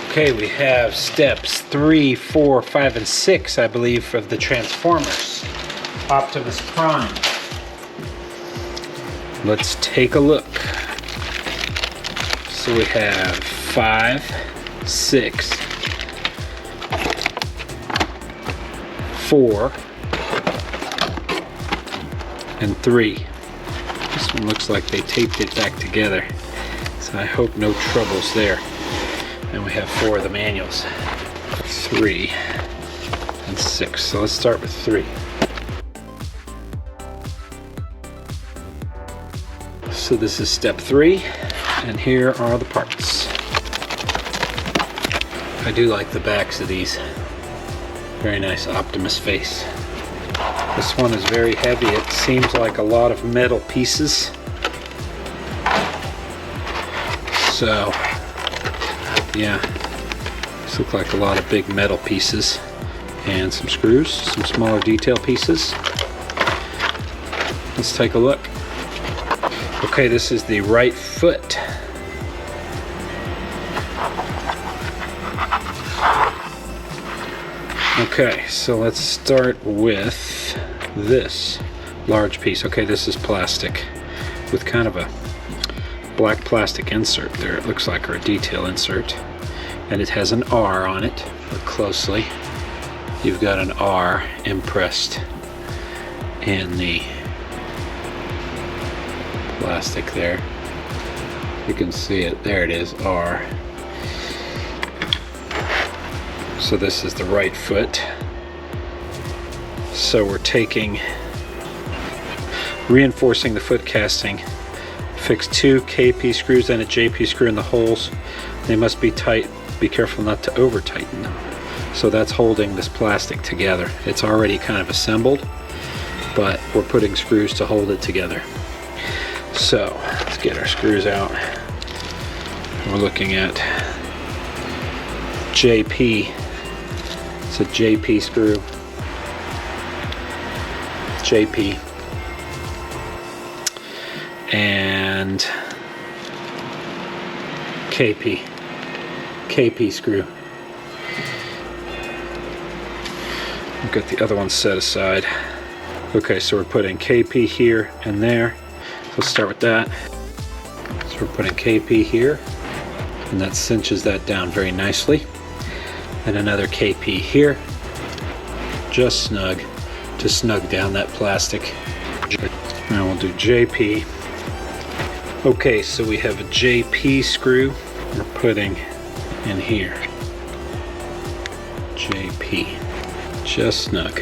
Okay, we have steps 3, 4, 5, and 6, I believe, of the Transformers. Optimus Prime. Let's take a look. So we have 5, 6, 4, and 3. This one looks like they taped it back together, so I hope no troubles there. And we have 4 of the manuals. 3 and 6. So let's start with 3. So this is step 3, and here are the parts. I do like the backs of these. Very nice Optimus face. This one is very heavy. It seems like a lot of metal pieces. So yeah, these look like a lot of big metal pieces and some screws, some smaller detail pieces. Let's take a look. Okay, this is the right foot. Okay, so let's start with this large piece. Okay, this is plastic with kind of a black plastic insert there, it looks like, or a detail insert, and it has an R on it. Look closely. You've got an R impressed in the plastic there. You can see it. There it is, R. So this is the right foot. So we're reinforcing the foot casting. Fix 2 KP screws and a JP screw in the holes. They must be tight. Be careful not to over tighten them. So that's holding this plastic together. It's already kind of assembled, but we're putting screws to hold it together. So let's get our screws out. We're looking at JP. It's a JP screw. JP. And KP screw. We've got the other one set aside. Okay, so we're putting KP here and there. Let's start with that. So we're putting KP here, and that cinches that down very nicely. And another KP here, just snug, to snug down that plastic. Now we'll do JP. Okay, so we have a JP screw we're putting in here. JP, just snug.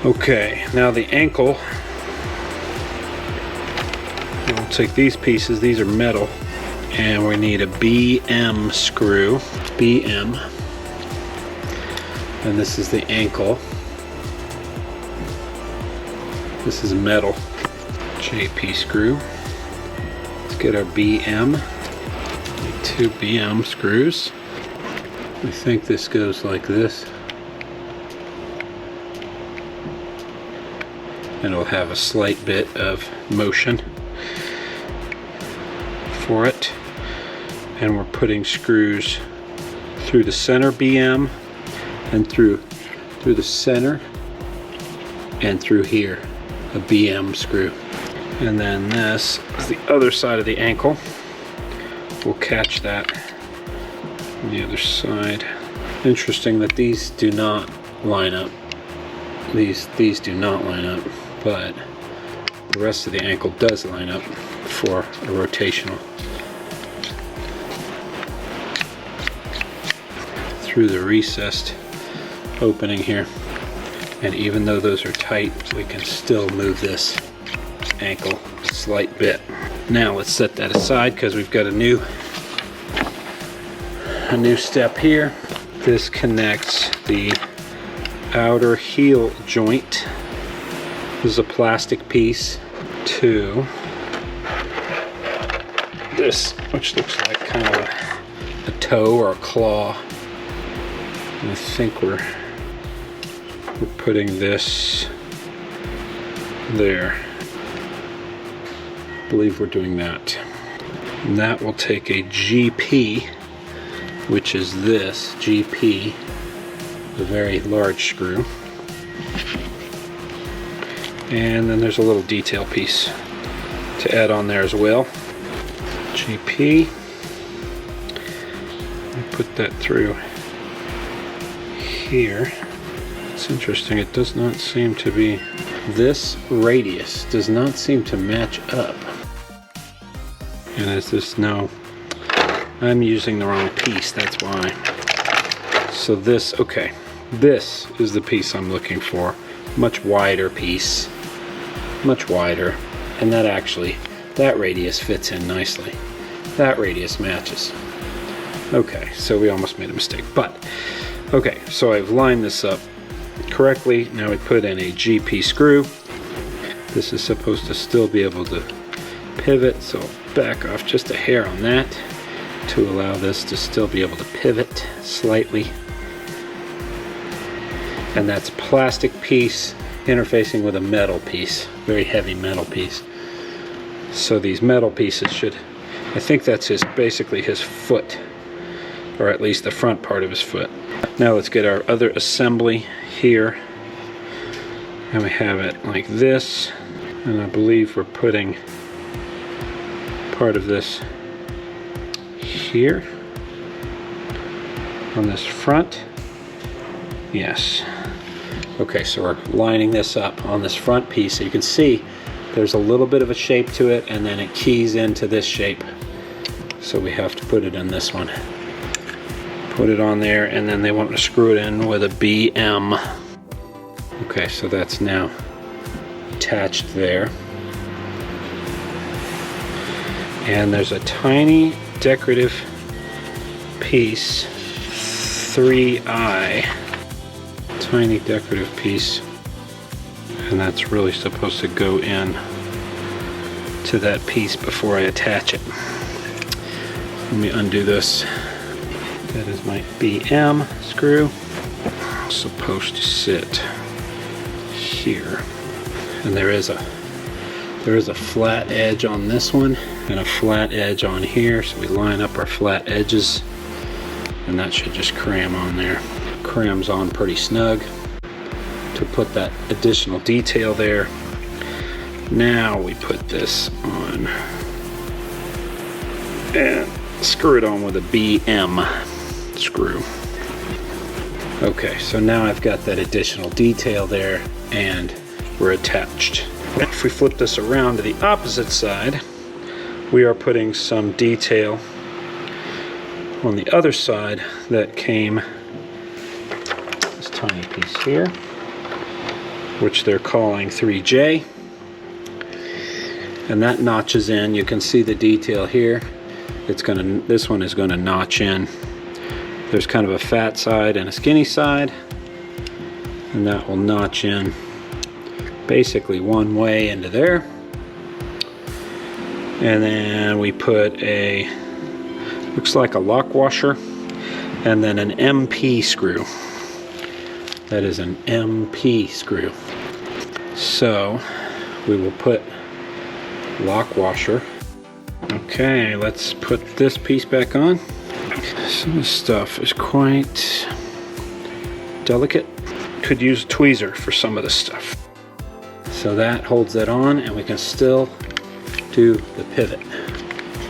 Okay, now the ankle. We'll take these pieces, these are metal, and we need a BM screw. BM. And this is the ankle. This is metal. JP screw. Let's get our BM. 2 BM screws. I think this goes like this. And it'll have a slight bit of motion for it. And we're putting screws through the center BM and through the center and through here, a BM screw. And then this is the other side of the ankle. We'll catch that on the other side. Interesting that these do not line up. These do not line up, but the rest of the ankle does line up for a rotational. Through the recessed opening here. And even though those are tight, we can still move this ankle a slight bit. Now let's set that aside because we've got a new step here. This connects the outer heel joint. This is a plastic piece to this, which looks like kind of a toe or a claw. And I think we're putting this there. I believe we're doing that. And that will take a GP, which is this GP, a very large screw. And then there's a little detail piece to add on there as well. GP. Put that through here. It's interesting, it does not seem to be, this radius does not seem to match up. And as this, no, I'm using the wrong piece, that's why. So this, okay, this is the piece I'm looking for. Much wider piece, much wider. And that actually, that radius fits in nicely. That radius matches. Okay, so we almost made a mistake, but okay, so I've lined this up correctly. Now we put in a GP screw. This is supposed to still be able to pivot, so I'll back off just a hair on that to allow this to still be able to pivot slightly. And that's a plastic piece interfacing with a metal piece, very heavy metal piece. So these metal pieces should, I think that's basically his foot, or at least the front part of his foot. Now let's get our other assembly here. And we have it like this. And I believe we're putting part of this here on this front. Yes. Okay, so we're lining this up on this front piece. So you can see there's a little bit of a shape to it, and then it keys into this shape. So we have to put it in this one. Put it on there, and then they want to screw it in with a BM. Okay, so that's now attached there. And there's a tiny decorative piece, 3I, tiny decorative piece, and that's really supposed to go in to that piece before I attach it. Let me undo this. That is my BM screw. It's supposed to sit here, and there is a flat edge on this one and a flat edge on here, so we line up our flat edges, and that should just cram on there. Crams on pretty snug to put that additional detail there. Now we put this on and screw it on with a BM screw. Okay, so now I've got that additional detail there, and we're attached. If we flip this around to the opposite side, we are putting some detail on the other side that came, this tiny piece here, which they're calling 3J, and that notches in. You can see the detail here. This one is gonna notch in. There's kind of a fat side and a skinny side, and that will notch in basically one way into there. And then we put a, looks like a lock washer, and then an MP screw. That is an MP screw. So we will put lock washer. Okay, let's put this piece back on. Some of this stuff is quite delicate. Could use a tweezer for some of this stuff. So that holds it on, and we can still do the pivot.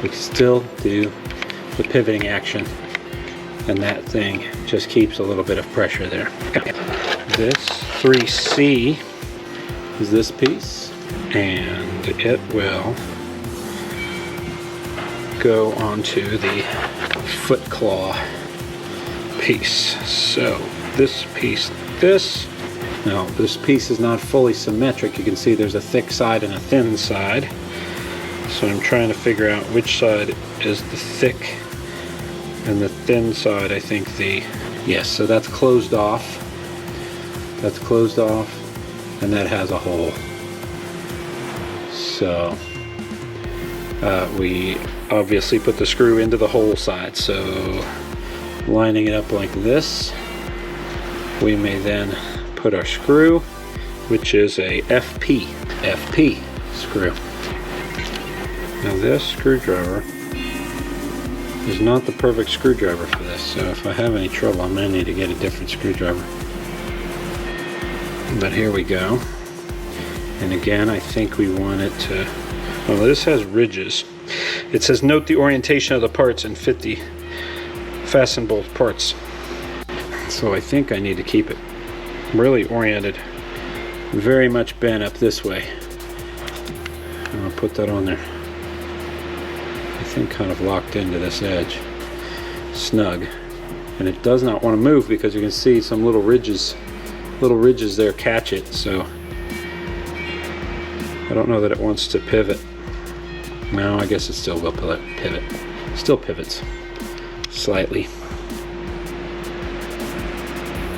We can still do the pivoting action, and that thing just keeps a little bit of pressure there. This 3C is this piece, and it will go onto the foot claw piece. So this piece, this piece is not fully symmetric. You can see there's a thick side and a thin side. So I'm trying to figure out which side is the thick and the thin side. I think yes, so that's closed off. That's closed off, and that has a hole. So We obviously put the screw into the hole side, so lining it up like this, we may then put our screw, which is a FP screw. Now this screwdriver is not the perfect screwdriver for this, so if I have any trouble I may need to get a different screwdriver. But here we go. And again, I think we want it to, well, this has ridges. It says note the orientation of the parts and fit the fasten both parts. So I think I need to keep it really oriented, very much bent up this way. I'm going to put that on there. I think kind of locked into this edge, snug, and it does not want to move because you can see some little ridges there catch it, so I don't know that it wants to pivot. No, I guess it still will pivot. Still pivots slightly.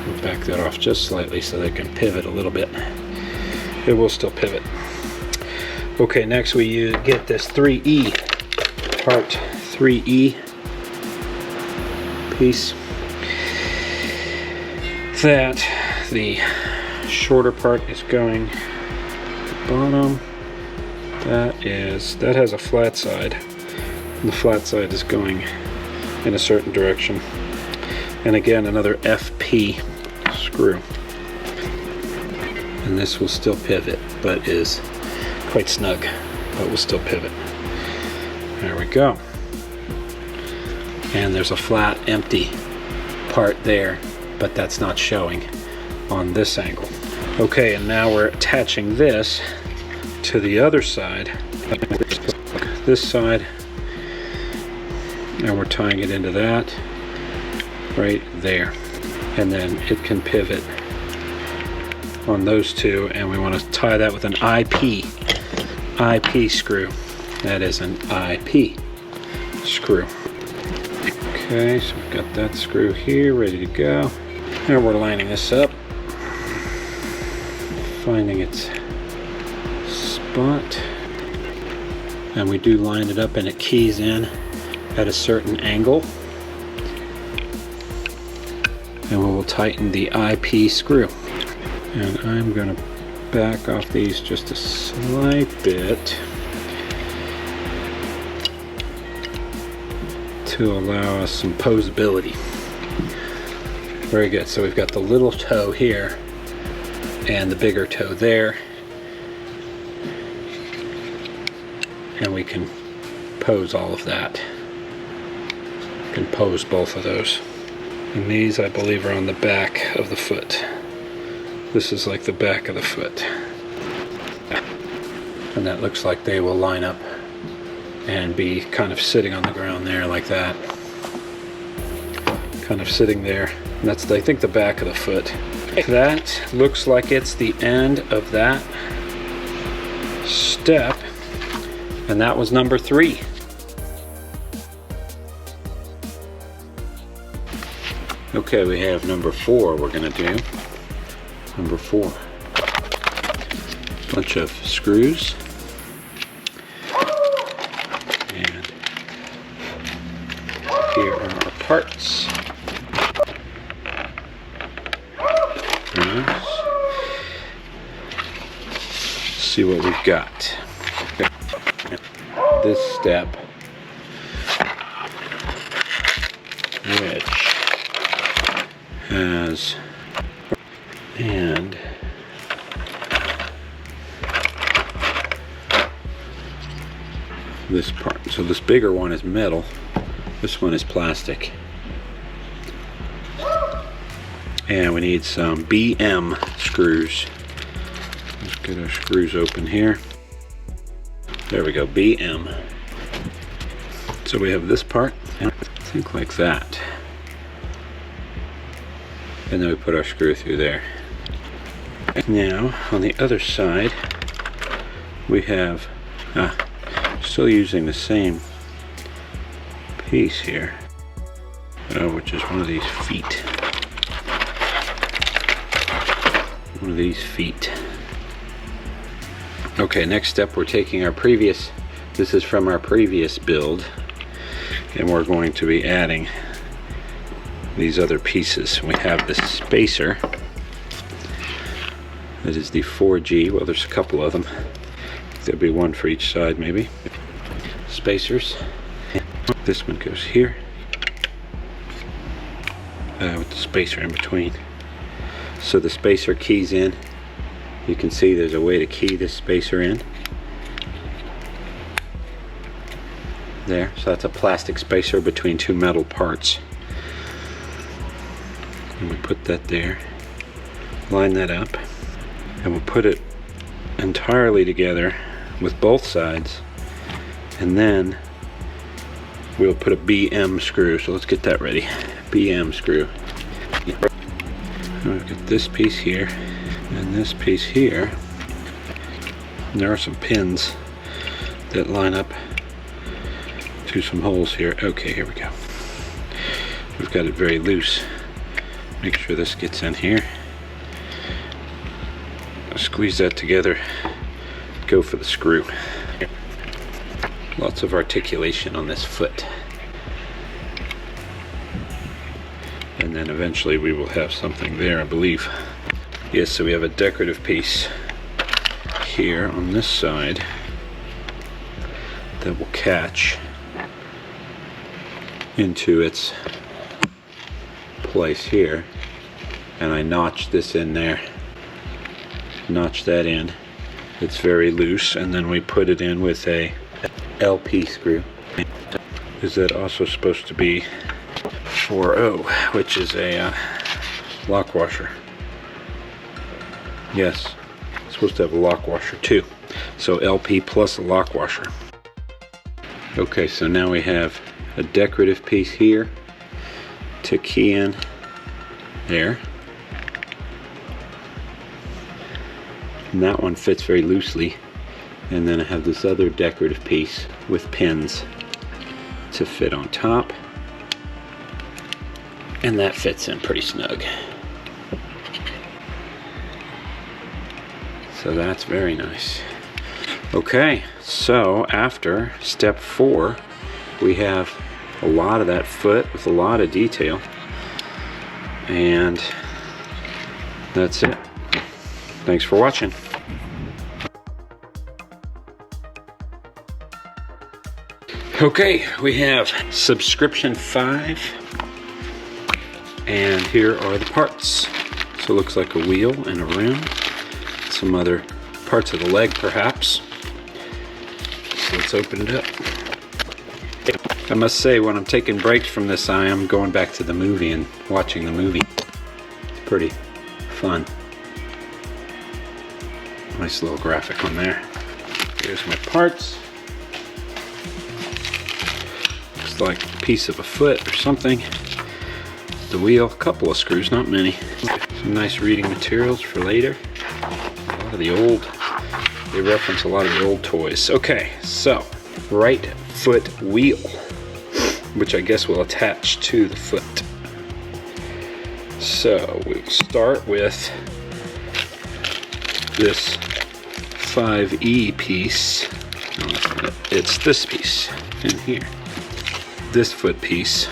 We'll back that off just slightly so they can pivot a little bit. It will still pivot. Okay, next we get this 3E part, 3E piece. That the shorter part is going at the bottom. That has a flat side. And the flat side is going in a certain direction. And again, another FP screw. And this will still pivot, but is quite snug, but will still pivot. There we go. And there's a flat, empty part there, but that's not showing on this angle. Okay, and now we're attaching this to the other side, this side, and we're tying it into that right there, and then it can pivot on those two, and we want to tie that with an IP screw. That is an IP screw. Okay, so we've got that screw here ready to go. Now we're lining this up, finding its spot, and we do line it up and it keys in at a certain angle, and we will tighten the IP screw. And I'm going to back off these just a slight bit to allow us some posability. Very good. So we've got the little toe here and the bigger toe there, and we can pose all of that. We can pose both of those. And these, I believe, are on the back of the foot. This is like the back of the foot. And that looks like they will line up and be kind of sitting on the ground there like that. Kind of sitting there. And that's, I think, the back of the foot. That looks like it's the end of that step. And that was number 3. Okay, we have number 4 we're going to do. Number 4. Bunch of screws. And here are our parts. Nice. See what we've got. This step, which has, and this part. So this bigger one is metal, this one is plastic. And we need some BM screws. Let's get our screws open here. There we go, BM. So we have this part, I think like that. And then we put our screw through there. Now, on the other side, we have, still using the same piece here, which is one of these feet. One of these feet. Okay, next step, we're taking our previous This is from our previous build, and we're going to be adding these other pieces. We have this spacer. That is the 4G. Well, there's a couple of them. There'll be one for each side, maybe. Spacers. This one goes here, with the spacer in between. So the spacer keys in. You can see there's a way to key this spacer in. There, so that's a plastic spacer between two metal parts. And we put that there, line that up, and we'll put it entirely together with both sides, and then we'll put a BM screw. So let's get that ready. BM screw. We've got this piece here and this piece here. And there are some pins that line up to some holes here. Okay, here we go. We've got it very loose. Make sure this gets in here. Squeeze that together. Go for the screw. Lots of articulation on this foot. And then eventually we will have something there, I believe. Yes, so we have a decorative piece here on this side that will catch into its place here, and I notched this in there. Notch that in. It's very loose, and then we put it in with a LP screw. Is that also supposed to be 4.0, which is a lock washer? Yes, it's supposed to have a lock washer too. So LP plus a lock washer. Okay, so now we have a decorative piece here to key in there. And that one fits very loosely. And then I have this other decorative piece with pins to fit on top. And that fits in pretty snug. So that's very nice. Okay, so after step 4, we have a lot of that foot with a lot of detail. And that's it. Thanks for watching. Okay, we have subscription 5, and here are the parts. So it looks like a wheel and a rim, some other parts of the leg perhaps. So let's open it up. I must say, when I'm taking breaks from this, I am going back to the movie and watching the movie. It's pretty fun. Nice little graphic on there. Here's my parts. Looks like a piece of a foot or something. The wheel, a couple of screws, not many. Some nice reading materials for later. A lot of the old, they reference a lot of the old toys. Okay, so right foot wheel, which I guess will attach to the foot. So we'll start with this 5E piece. No, that's not it. It's this piece in here. This foot piece,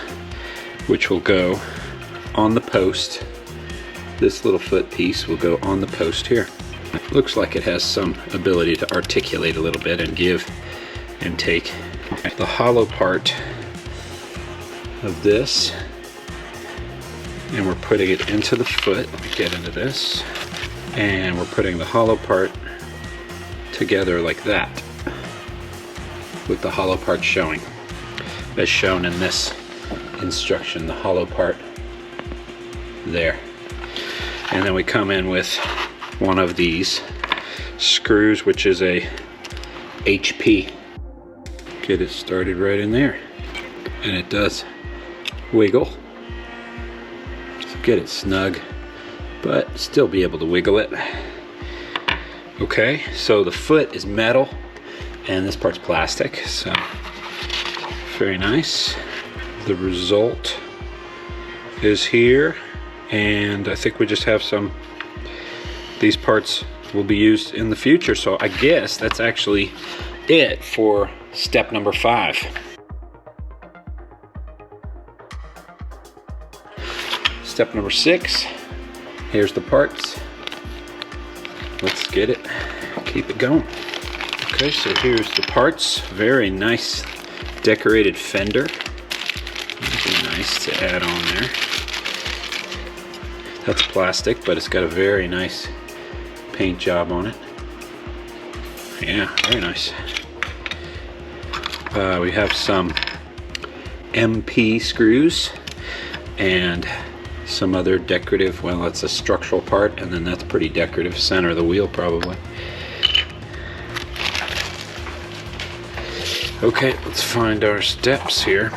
which will go on the post. This little foot piece will go on the post here. Looks like it has some ability to articulate a little bit and give and take. The hollow part of this, and we're putting it into the foot. Let me get into this. And we're putting the hollow part together like that, with the hollow part showing, as shown in this instruction, the hollow part there. And then we come in with one of these screws, which is a HP. Get it started right in there, and it does wiggle. So get it snug, but still be able to wiggle it. Okay, so the foot is metal and this part's plastic, so very nice. The result is here, and I think we just have some, these parts will be used in the future. So I guess that's actually it for Step number 5. Step number 6. Here's the parts. Let's get it. Keep it going. Okay, so here's the parts. Very nice decorated Fender. Very nice to add on there. That's plastic, but it's got a very nice paint job on it. Yeah, very nice. We have some MP screws and some other decorative, well, that's a structural part, and then that's pretty decorative, center of the wheel probably. Okay, let's find our steps here.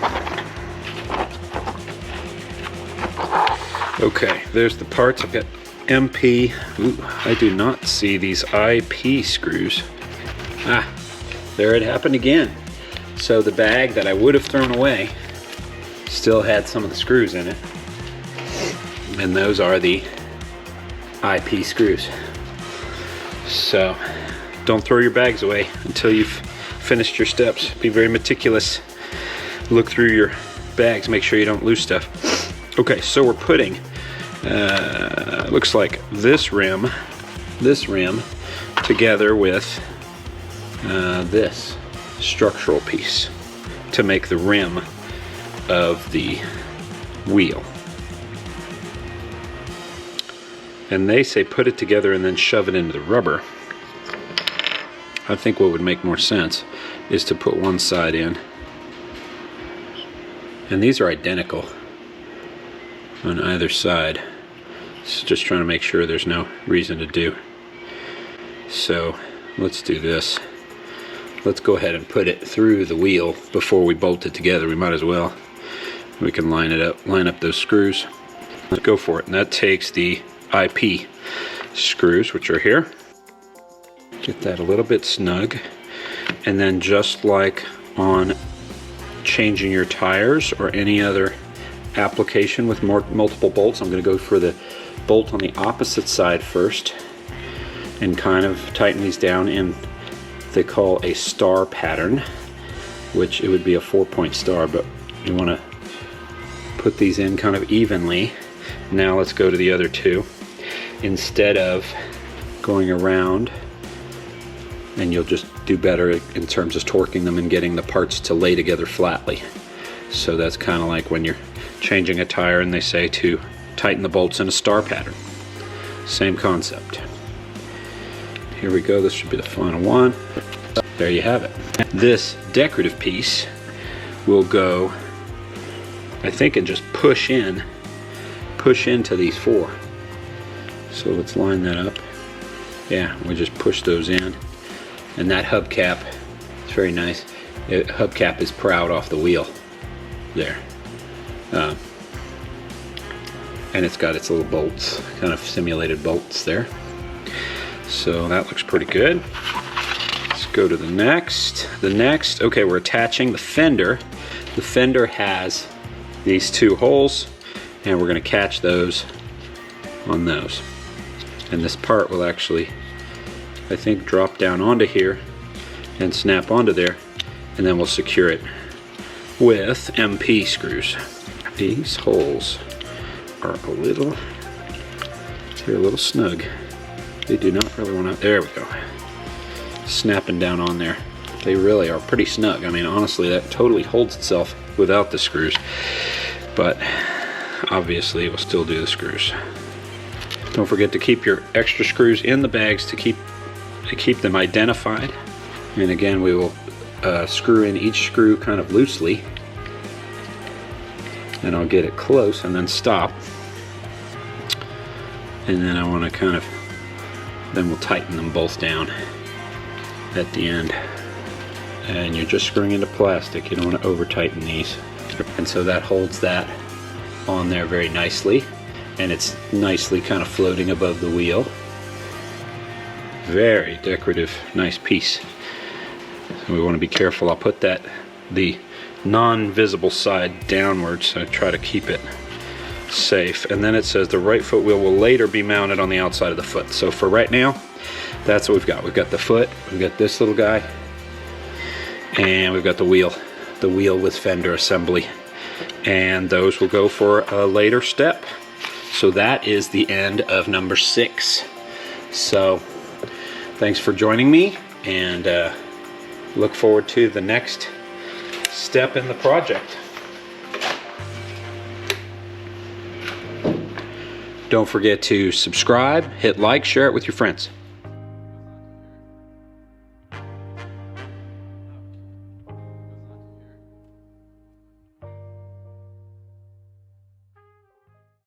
Okay, there's the parts. I've got MP. Ooh, I do not see these IP screws. Ah, there it happened again. So the bag that I would have thrown away still had some of the screws in it. And those are the IP screws. So don't throw your bags away until you've finished your steps. Be very meticulous. Look through your bags, make sure you don't lose stuff. Okay, so we're putting, looks like this rim together with this structural piece to make the rim of the wheel. And they say put it together and then shove it into the rubber. I think what would make more sense is to put one side in. And these are identical on either side. So just trying to make sure there's no reason to do. So let's do this. Let's go ahead and put it through the wheel before we bolt it together. We might as well. We can line up those screws. Let's go for it. And that takes the IP screws, which are here. Get that a little bit snug. And then just like on changing your tires or any other application with multiple bolts, I'm going to go for the bolt on the opposite side first and kind of tighten these down in they call a star pattern, which it would be a 4-point star, but you want to put these in kind of evenly. Now let's go to the other two. Instead of going around, and you'll just do better in terms of torquing them and getting the parts to lay together flatly. So that's kind of like when you're changing a tire and they say to tighten the bolts in a star pattern. Same concept. Here we go, this should be the final one. There you have it. This decorative piece will go, I think, and just push into these 4. So let's line that up. Yeah, we just push those in. And that hubcap, it's very nice. Hubcap is proud off the wheel there. And it's got its little bolts, kind of simulated bolts there. So that looks pretty good. Let's go to the next. Okay, we're attaching the fender. The fender has these 2 holes, and we're going to catch those on those. And this part will actually, I think, drop down onto here and snap onto there, and then we'll secure it with MP screws. These holes are a little snug. They do not really want to, there we go. Snapping down on there. They really are pretty snug. I mean, honestly, that totally holds itself without the screws. But obviously, we'll still do the screws. Don't forget to keep your extra screws in the bags to keep them identified. And again, we will screw in each screw kind of loosely. And I'll get it close and then stop. And then I want to kind of, then we'll tighten them both down at the end. And you're just screwing into plastic. You don't want to over tighten these. And so that holds that on there very nicely. And it's nicely kind of floating above the wheel. Very decorative, nice piece. So we want to be careful. I'll put the non-visible side downwards, so I try to keep it safe. And then it says the right foot wheel will later be mounted on the outside of the foot. So for right now, that's what we've got. We've got the foot, we've got this little guy, And we've got the wheel with fender assembly. And those will go for a later step. So that is the end of number 6. So thanks for joining me, and look forward to the next step in the project. Don't forget to subscribe, hit like, share it with your friends.